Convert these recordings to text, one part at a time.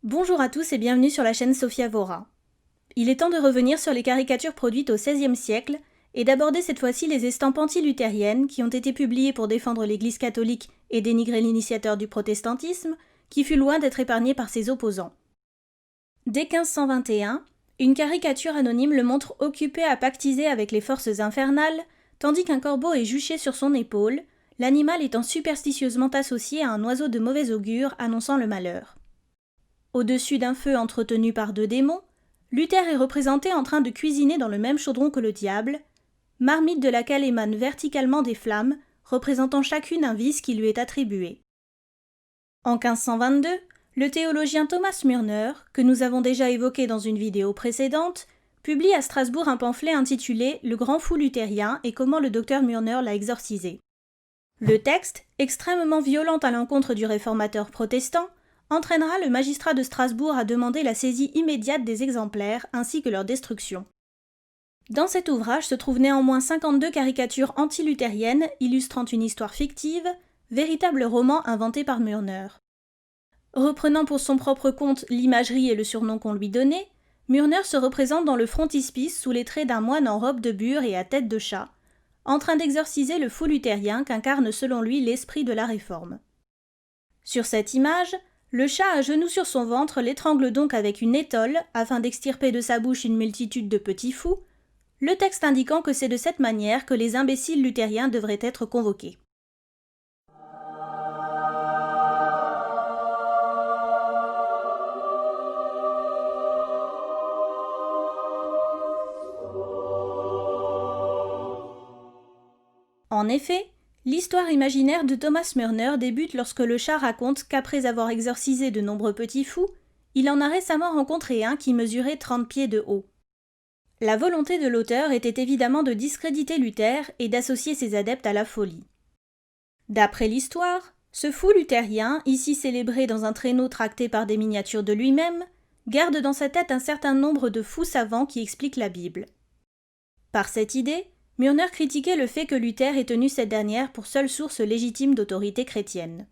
Bonjour à tous et bienvenue sur la chaîne Sophia Vora. Il est temps de revenir sur les caricatures produites au XVIe siècle et d'aborder cette fois-ci les estampes anti-luthériennes qui ont été publiées pour défendre l'Église catholique et dénigrer l'initiateur du protestantisme, qui fut loin d'être épargné par ses opposants. Dès 1521, une caricature anonyme le montre occupé à pactiser avec les forces infernales, tandis qu'un corbeau est juché sur son épaule, l'animal étant superstitieusement associé à un oiseau de mauvais augure annonçant le malheur. Au-dessus d'un feu entretenu par deux démons, Luther est représenté en train de cuisiner dans le même chaudron que le diable, marmite de laquelle émanent verticalement des flammes, représentant chacune un vice qui lui est attribué. En 1522, le théologien Thomas Mürner, que nous avons déjà évoqué dans une vidéo précédente, publie à Strasbourg un pamphlet intitulé « Le grand fou luthérien et comment le docteur Mürner l'a exorcisé ». Le texte, extrêmement violent à l'encontre du réformateur protestant, entraînera le magistrat de Strasbourg à demander la saisie immédiate des exemplaires ainsi que leur destruction. Dans cet ouvrage se trouvent néanmoins 52 caricatures anti-luthériennes illustrant une histoire fictive, véritable roman inventé par Mürner. Reprenant pour son propre compte l'imagerie et le surnom qu'on lui donnait, Mürner se représente dans le frontispice sous les traits d'un moine en robe de bure et à tête de chat, en train d'exorciser le fou luthérien qu'incarne selon lui l'esprit de la Réforme. Sur cette image, le chat à genoux sur son ventre l'étrangle donc avec une étole afin d'extirper de sa bouche une multitude de petits fous, le texte indiquant que c'est de cette manière que les imbéciles luthériens devraient être convoqués. En effet, l'histoire imaginaire de Thomas Mürner débute lorsque le chat raconte qu'après avoir exorcisé de nombreux petits fous, il en a récemment rencontré un qui mesurait 30 pieds de haut. La volonté de l'auteur était évidemment de discréditer Luther et d'associer ses adeptes à la folie. D'après l'histoire, ce fou luthérien, ici célébré dans un traîneau tracté par des miniatures de lui-même, garde dans sa tête un certain nombre de fous savants qui expliquent la Bible. Par cette idée, Mürner critiquait le fait que Luther ait tenu cette dernière pour seule source légitime d'autorité chrétienne.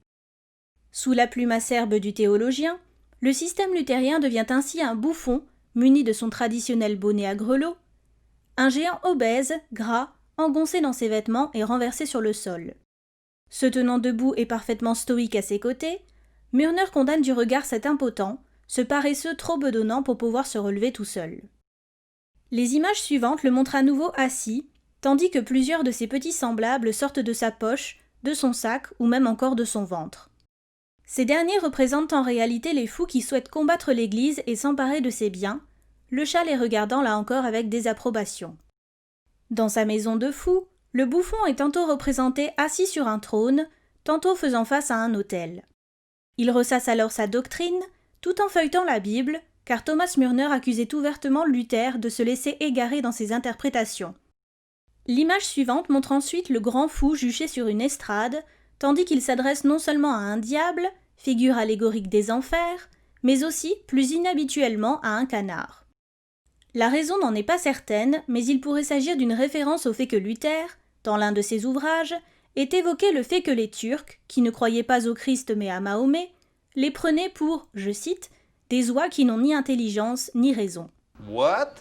Sous la plume acerbe du théologien, le système luthérien devient ainsi un bouffon, muni de son traditionnel bonnet à grelots, un géant obèse, gras, engoncé dans ses vêtements et renversé sur le sol. Se tenant debout et parfaitement stoïque à ses côtés, Mürner condamne du regard cet impotent, ce paresseux trop bedonnant pour pouvoir se relever tout seul. Les images suivantes le montrent à nouveau assis, tandis que plusieurs de ses petits semblables sortent de sa poche, de son sac ou même encore de son ventre. Ces derniers représentent en réalité les fous qui souhaitent combattre l'Église et s'emparer de ses biens, le chat les regardant là encore avec désapprobation. Dans sa maison de fou, le bouffon est tantôt représenté assis sur un trône, tantôt faisant face à un autel. Il ressasse alors sa doctrine, tout en feuilletant la Bible, car Thomas Mürner accusait ouvertement Luther de se laisser égarer dans ses interprétations. L'image suivante montre ensuite le grand fou juché sur une estrade, tandis qu'il s'adresse non seulement à un diable, figure allégorique des enfers, mais aussi, plus inhabituellement, à un canard. La raison n'en est pas certaine, mais il pourrait s'agir d'une référence au fait que Luther, dans l'un de ses ouvrages, ait évoqué le fait que les Turcs, qui ne croyaient pas au Christ mais à Mahomet, les prenaient pour, je cite, « des oies qui n'ont ni intelligence ni raison ». What?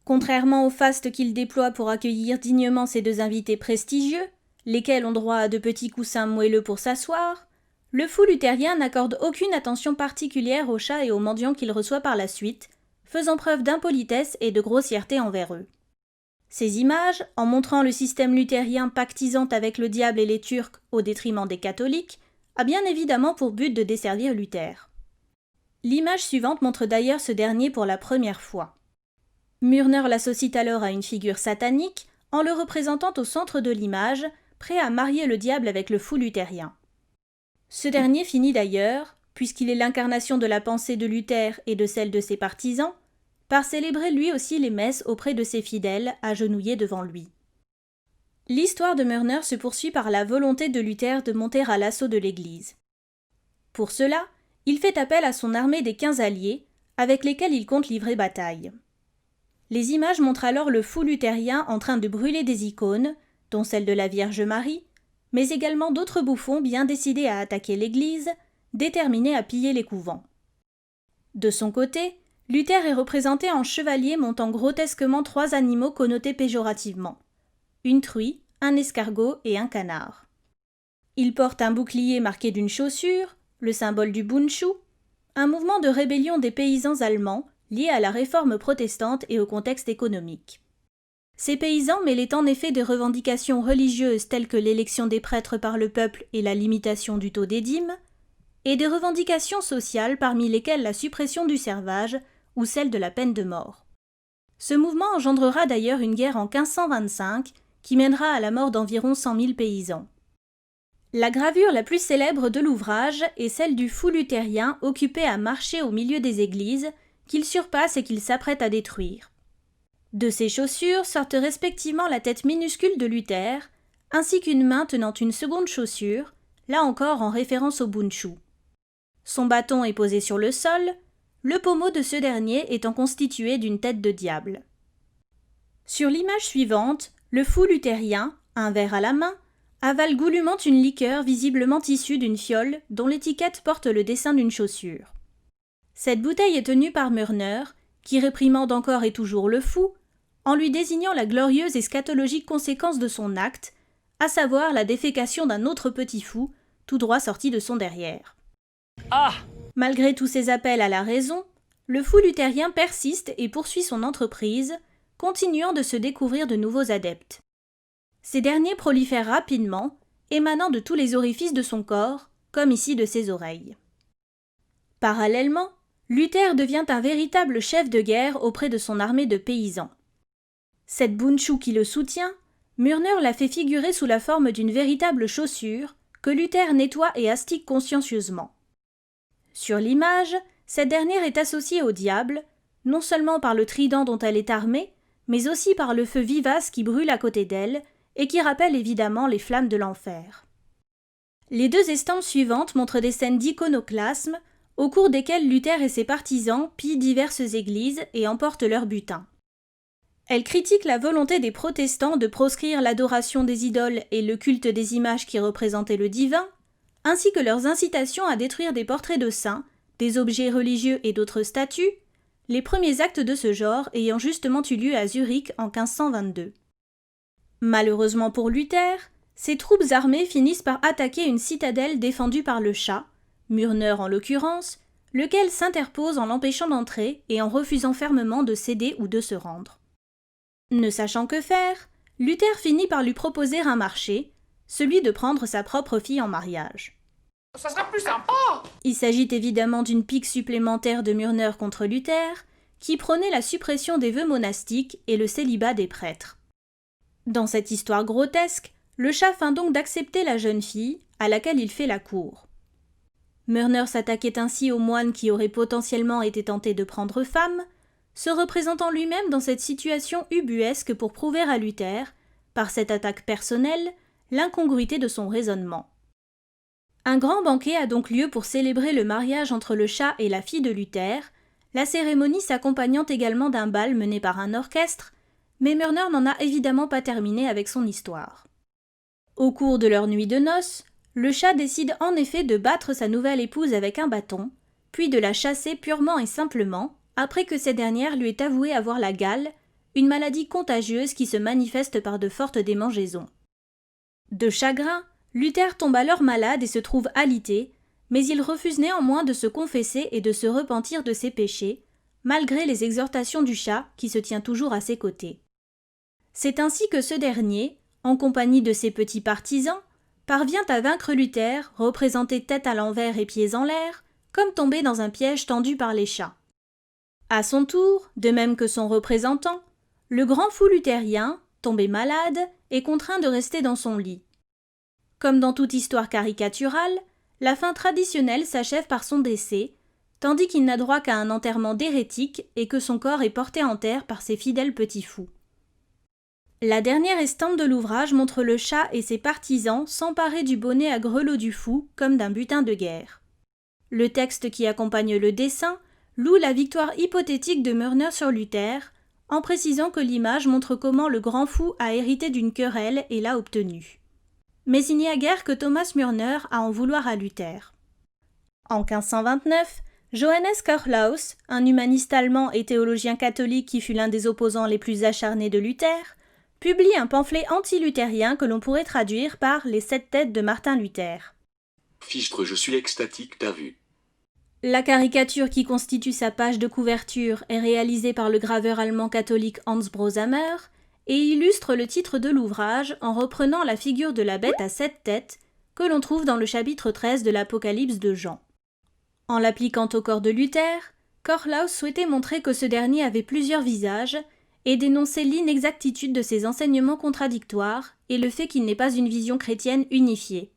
Contrairement au faste qu'il déploie pour accueillir dignement ses deux invités prestigieux, lesquels ont droit à de petits coussins moelleux pour s'asseoir, le fou luthérien n'accorde aucune attention particulière aux chats et aux mendiants qu'il reçoit par la suite, faisant preuve d'impolitesse et de grossièreté envers eux. Ces images, en montrant le système luthérien pactisant avec le diable et les Turcs au détriment des catholiques, a bien évidemment pour but de desservir Luther. L'image suivante montre d'ailleurs ce dernier pour la première fois. Mürner l'associe alors à une figure satanique en le représentant au centre de l'image, prêt à marier le diable avec le fou luthérien. Ce dernier finit d'ailleurs, puisqu'il est l'incarnation de la pensée de Luther et de celle de ses partisans, par célébrer lui aussi les messes auprès de ses fidèles agenouillés devant lui. L'histoire de Mürner se poursuit par la volonté de Luther de monter à l'assaut de l'Église. Pour cela, il fait appel à son armée des 15 alliés, avec lesquels il compte livrer bataille. Les images montrent alors le fou luthérien en train de brûler des icônes, dont celle de la Vierge Marie, mais également d'autres bouffons bien décidés à attaquer l'Église, déterminés à piller les couvents. De son côté, Luther est représenté en chevalier montant grotesquement 3 animaux connotés péjorativement. Une truie, un escargot et un canard. Il porte un bouclier marqué d'une chaussure, le symbole du Bundschuh, un mouvement de rébellion des paysans allemands lié à la réforme protestante et au contexte économique. Ces paysans mêlaient en effet des revendications religieuses telles que l'élection des prêtres par le peuple et la limitation du taux des dîmes, et des revendications sociales parmi lesquelles la suppression du servage ou celle de la peine de mort. Ce mouvement engendrera d'ailleurs une guerre en 1525 qui mènera à la mort d'environ 100 000 paysans. La gravure la plus célèbre de l'ouvrage est celle du fou luthérien occupé à marcher au milieu des églises, qu'il surpasse et qu'il s'apprête à détruire. De ses chaussures sortent respectivement la tête minuscule de Luther, ainsi qu'une main tenant une seconde chaussure, là encore en référence au Bundschuh. Son bâton est posé sur le sol, le pommeau de ce dernier étant constitué d'une tête de diable. Sur l'image suivante, le fou luthérien, un verre à la main, avale goulûment une liqueur visiblement issue d'une fiole dont l'étiquette porte le dessin d'une chaussure. Cette bouteille est tenue par Mörner, qui réprimande encore et toujours le fou, en lui désignant la glorieuse et scatologique conséquence de son acte, à savoir la défécation d'un autre petit fou, tout droit sorti de son derrière. Ah ! Malgré tous ses appels à la raison, le fou luthérien persiste et poursuit son entreprise, continuant de se découvrir de nouveaux adeptes. Ces derniers prolifèrent rapidement, émanant de tous les orifices de son corps, comme ici de ses oreilles. Parallèlement, Luther devient un véritable chef de guerre auprès de son armée de paysans. Cette Bundschuh qui le soutient, Mörner l'a fait figurer sous la forme d'une véritable chaussure que Luther nettoie et astique consciencieusement. Sur l'image, cette dernière est associée au diable, non seulement par le trident dont elle est armée, mais aussi par le feu vivace qui brûle à côté d'elle et qui rappelle évidemment les flammes de l'enfer. Les 2 estampes suivantes montrent des scènes d'iconoclasme, au cours desquelles Luther et ses partisans pillent diverses églises et emportent leur butin. Elles critiquent la volonté des protestants de proscrire l'adoration des idoles et le culte des images qui représentaient le divin, ainsi que leurs incitations à détruire des portraits de saints, des objets religieux et d'autres statues, les premiers actes de ce genre ayant justement eu lieu à Zurich en 1522. Malheureusement pour Luther, ses troupes armées finissent par attaquer une citadelle défendue par le chat, Mörner en l'occurrence, lequel s'interpose en l'empêchant d'entrer et en refusant fermement de céder ou de se rendre. Ne sachant que faire, Luther finit par lui proposer un marché, celui de prendre sa propre fille en mariage. Ça sera plus sympa! Il s'agit évidemment d'une pique supplémentaire de Mörner contre Luther, qui prônait la suppression des vœux monastiques et le célibat des prêtres. Dans cette histoire grotesque, le chat feint donc d'accepter la jeune fille, à laquelle il fait la cour. Mörner s'attaquait ainsi au moine qui aurait potentiellement été tenté de prendre femme, se représentant lui-même dans cette situation ubuesque pour prouver à Luther, par cette attaque personnelle, l'incongruité de son raisonnement. Un grand banquet a donc lieu pour célébrer le mariage entre le chat et la fille de Luther, la cérémonie s'accompagnant également d'un bal mené par un orchestre, mais Mörner n'en a évidemment pas terminé avec son histoire. Au cours de leur nuit de noces, le chat décide en effet de battre sa nouvelle épouse avec un bâton, puis de la chasser purement et simplement, après que cette dernière lui ait avoué avoir la gale, une maladie contagieuse qui se manifeste par de fortes démangeaisons. De chagrin, Luther tombe alors malade et se trouve alité, mais il refuse néanmoins de se confesser et de se repentir de ses péchés, malgré les exhortations du chat qui se tient toujours à ses côtés. C'est ainsi que ce dernier, en compagnie de ses petits partisans, parvient à vaincre Luther, représenté tête à l'envers et pieds en l'air, comme tombé dans un piège tendu par les chats. À son tour, de même que son représentant, le grand fou luthérien, tombé malade, est contraint de rester dans son lit. Comme dans toute histoire caricaturale, la fin traditionnelle s'achève par son décès, tandis qu'il n'a droit qu'à un enterrement d'hérétique et que son corps est porté en terre par ses fidèles petits fous. La dernière estampe de l'ouvrage montre le chat et ses partisans s'emparer du bonnet à grelots du fou comme d'un butin de guerre. Le texte qui accompagne le dessin loue la victoire hypothétique de Mörner sur Luther, en précisant que l'image montre comment le grand fou a hérité d'une querelle et l'a obtenue. Mais il n'y a guère que Thomas Mörner à en vouloir à Luther. En 1529, Johannes Kohlhaas, un humaniste allemand et théologien catholique qui fut l'un des opposants les plus acharnés de Luther, publie un pamphlet anti-luthérien que l'on pourrait traduire par Les 7 têtes de Martin Luther. Fichtre, je suis extatique, t'as vu. La caricature qui constitue sa page de couverture est réalisée par le graveur allemand catholique Hans Broshammer et illustre le titre de l'ouvrage en reprenant la figure de la bête à 7 têtes que l'on trouve dans le chapitre 13 de l'Apocalypse de Jean. En l'appliquant au corps de Luther, Kohlhaas souhaitait montrer que ce dernier avait plusieurs visages et dénoncer l'inexactitude de ses enseignements contradictoires et le fait qu'il n'ait pas une vision chrétienne unifiée.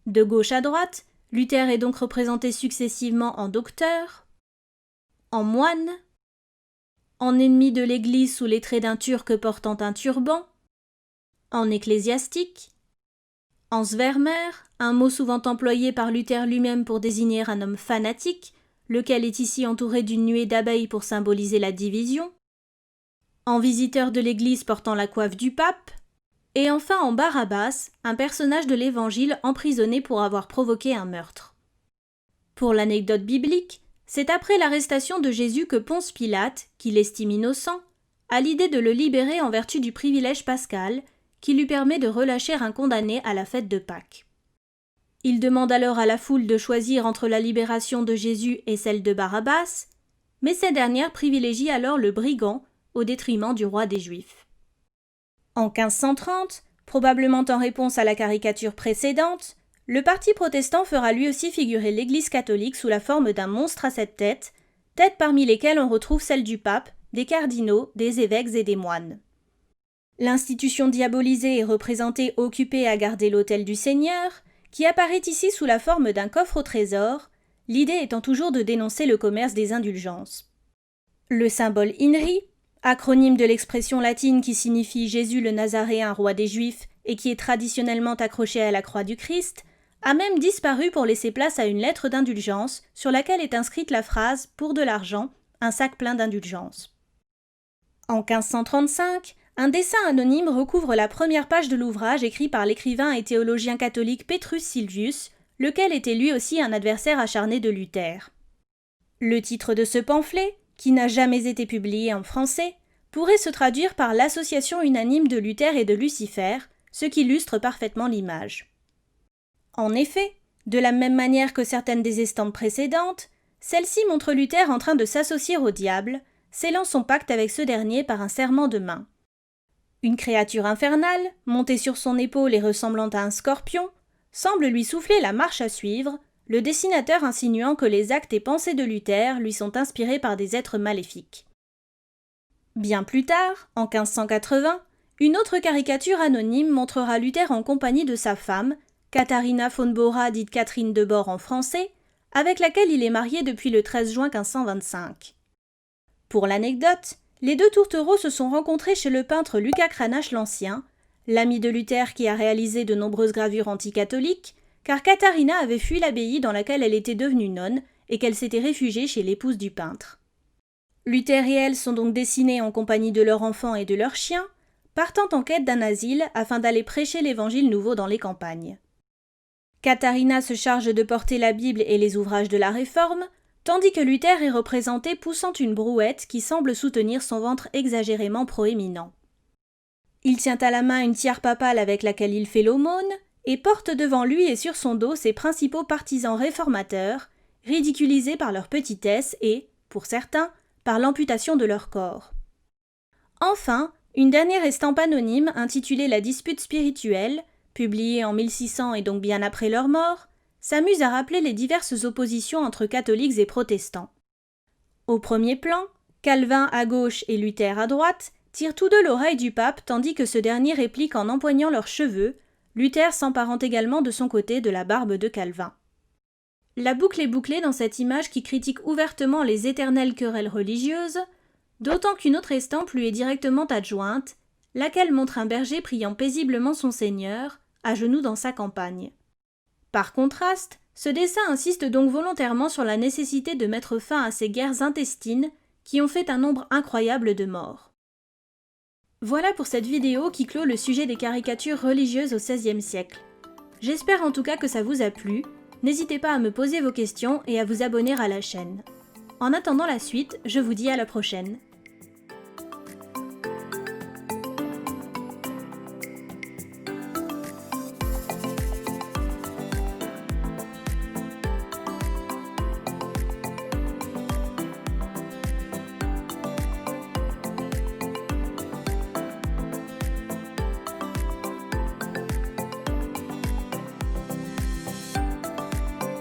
De gauche à droite, Luther est donc représenté successivement en docteur, en moine, en ennemi de l'Église sous les traits d'un Turc portant un turban, en ecclésiastique, en Svermer, un mot souvent employé par Luther lui-même pour désigner un homme fanatique, lequel est ici entouré d'une nuée d'abeilles pour symboliser la division, en visiteur de l'Église portant la coiffe du pape, et enfin en Barabbas, un personnage de l'Évangile emprisonné pour avoir provoqué un meurtre. Pour l'anecdote biblique, c'est après l'arrestation de Jésus que Ponce Pilate, qui l'estime innocent, a l'idée de le libérer en vertu du privilège pascal, qui lui permet de relâcher un condamné à la fête de Pâques. Il demande alors à la foule de choisir entre la libération de Jésus et celle de Barabbas, mais ces dernières privilégient alors le brigand au détriment du roi des Juifs. En 1530, probablement en réponse à la caricature précédente, le parti protestant fera lui aussi figurer l'Église catholique sous la forme d'un monstre à 7 têtes, têtes parmi lesquelles on retrouve celles du pape, des cardinaux, des évêques et des moines. L'institution diabolisée est représentée occupée à garder l'autel du Seigneur, qui apparaît ici sous la forme d'un coffre au trésor, l'idée étant toujours de dénoncer le commerce des indulgences. Le symbole INRI, acronyme de l'expression latine qui signifie Jésus le Nazaréen, roi des Juifs, et qui est traditionnellement accroché à la croix du Christ, a même disparu pour laisser place à une lettre d'indulgence sur laquelle est inscrite la phrase « Pour de l'argent, un sac plein d'indulgence ». En 1535, un dessin anonyme recouvre la première page de l'ouvrage écrit par l'écrivain et théologien catholique Petrus Sylvius, lequel était lui aussi un adversaire acharné de Luther. Le titre de ce pamphlet, qui n'a jamais été publié en français, pourrait se traduire par l'association unanime de Luther et de Lucifer, ce qui illustre parfaitement l'image. En effet, de la même manière que certaines des estampes précédentes, celle-ci montre Luther en train de s'associer au diable, scellant son pacte avec ce dernier par un serment de main. Une créature infernale, montée sur son épaule et ressemblant à un scorpion, semble lui souffler la marche à suivre, le dessinateur insinuant que les actes et pensées de Luther lui sont inspirés par des êtres maléfiques. Bien plus tard, en 1580, une autre caricature anonyme montrera Luther en compagnie de sa femme, Katharina von Bora dite Catherine de Bord en français, avec laquelle il est marié depuis le 13 juin 1525. Pour l'anecdote, les deux tourtereaux se sont rencontrés chez le peintre Lucas Cranach l'Ancien, l'ami de Luther qui a réalisé de nombreuses gravures anticatholiques, car Katharina avait fui l'abbaye dans laquelle elle était devenue nonne et qu'elle s'était réfugiée chez l'épouse du peintre. Luther et elle sont donc dessinés en compagnie de leur enfant et de leur chien, partant en quête d'un asile afin d'aller prêcher l'évangile nouveau dans les campagnes. Katharina se charge de porter la Bible et les ouvrages de la Réforme, tandis que Luther est représenté poussant une brouette qui semble soutenir son ventre exagérément proéminent. Il tient à la main une tiare papale avec laquelle il fait l'aumône, et porte devant lui et sur son dos ses principaux partisans réformateurs, ridiculisés par leur petitesse et, pour certains, par l'amputation de leur corps. Enfin, une dernière estampe anonyme intitulée La dispute spirituelle, publiée en 1600 et donc bien après leur mort, s'amuse à rappeler les diverses oppositions entre catholiques et protestants. Au premier plan, Calvin à gauche et Luther à droite tirent tous deux l'oreille du pape tandis que ce dernier réplique en empoignant leurs cheveux, Luther s'emparant également de son côté de la barbe de Calvin. La boucle est bouclée dans cette image qui critique ouvertement les éternelles querelles religieuses, d'autant qu'une autre estampe lui est directement adjointe, laquelle montre un berger priant paisiblement son Seigneur, à genoux dans sa campagne. Par contraste, ce dessin insiste donc volontairement sur la nécessité de mettre fin à ces guerres intestines qui ont fait un nombre incroyable de morts. Voilà pour cette vidéo qui clôt le sujet des caricatures religieuses au XVIe siècle. J'espère en tout cas que ça vous a plu. N'hésitez pas à me poser vos questions et à vous abonner à la chaîne. En attendant la suite, je vous dis à la prochaine.